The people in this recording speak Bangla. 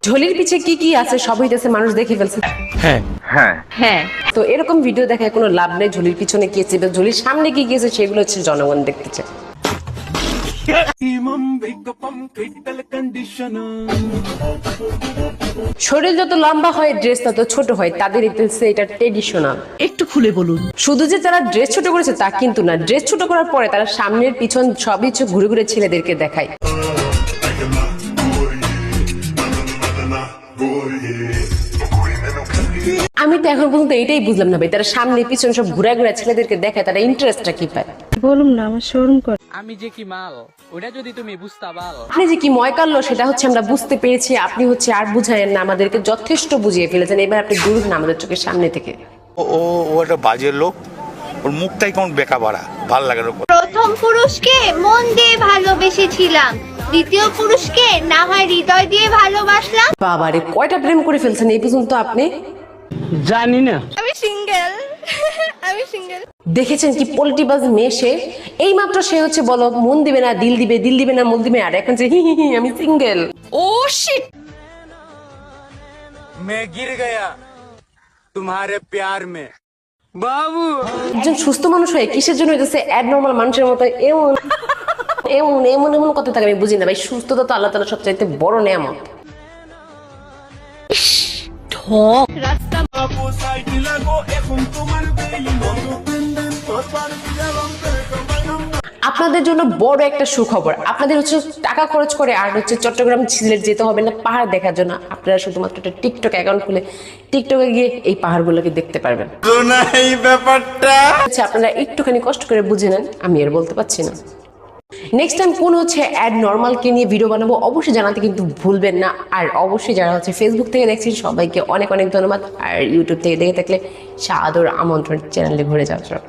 ঝোলির পিছে কি কি আছে সব হইতেছে মানুষ দেখে ফেলছে। হ্যাঁ হ্যাঁ হ্যাঁ, তো এরকম ভিডিও দেখায় কোনো লাভ নেই। ঝুলির পিছনে কি আছে বা ঝুলির সামনে কি গিয়েছে সেগুলো হচ্ছে জনগণ দেখতে চায়। শরীর যত লম্বা হয় ড্রেস তত ছোট হয়, তাদের এটা ট্রেডিশনাল। একটু খুলে বলুন। শুধু যে তারা ড্রেস ছোট করেছে তা কিন্তু না, ড্রেস ছোট করার পরে তারা সামনের পিছন সবই ঘুরে ঘুরে ছেলেদেরকে দেখায়। আমি তো এখন পর্যন্ত এটাই বুঝলাম না ভাই, তারা সামনে পিছন সব ঘুরে ঘুরে ছেলেদেরকে দেখায়, তারা ইন্টারেস্টটা কি পায়? বলুন না, আমার শরম করে। আমি যে কি মাল ওটা যদি তুমি বুঝতা পারো। আপনি যে কি ময়কাল্য সেটা হচ্ছে আমরা বুঝতে পেরেছি, আপনি হচ্ছে আর বুঝায়েন না, আমাদেরকে যথেষ্ট বুঝিয়ে ফেলেছেন। এবার আপনি দূর না আমাদের চোখের সামনে থেকে। ও ও একটা বাজে লোক, ওর মুখটাই কেমন বেকা বাড়া, ভাল লাগে না। প্রথম পুরুষকে মন দিয়ে ভালোবেসেছিলাম, দ্বিতীয় পুরুষকে না হয় হৃদয় দিয়ে ভালোবাসলাম। বাবারে, কয়টা প্রেম করে ফেলছেন এই পর্যন্ত আপনি? জানি না। আমি সিঙ্গেল আমি সিঙ্গেল। দেখেছেন কি পলিটিবাজ মেয়ে সে? এই মাত্র সে হচ্ছে বলো মন দিবে না দিল দিবে, দিল দিবে না মন দিবে, আর এখন যে হি হি হি আমি সিঙ্গেল। ও শিট, मैं गिर गया तुम्हारे प्यार में বাবু। একজন সুস্থ মানুষ হয়ে কিসের জন্য হইতেছে অ্যাবনর্মাল মানুষের মতো এমন এমন এমন এমন কথা থাকে? আমি বুঝি না ভাই, সুস্থতা তো আল্লাহ তাআলার সবচাইতে বড় নেয়ামত। আপনাদের জন্য বড় একটা সুখবর, আপনাদের হচ্ছে টাকা খরচ করে আর হচ্ছে চট্টগ্রাম সিলেট যেতে হবে না পাহাড় দেখার জন্য। আপনারা শুধুমাত্র একটা টিকটক অ্যাকাউন্ট খুলে টিকটকে গিয়ে এই পাহাড়গুলোকে দেখতে পারবেন। এই ব্যাপারটা আচ্ছা, আপনারা একটুখানি কষ্ট করে বুঝে নেন, আমি আর বলতে পারছি না। নেক্সট টাইম কোন হচ্ছে অ্যাড নর্মালকে নিয়ে ভিডিও বানাবো অবশ্যই জানাতে কিন্তু ভুলবেন না। আর অবশ্যই যারা হচ্ছে ফেসবুক থেকে দেখছেন সবাইকে অনেক অনেক ধন্যবাদ। আর ইউটিউব থেকে দেখে থাকলে সাদর আমন্ত্রণ চ্যানেলে ঘুরে যাওয়ার জন্য।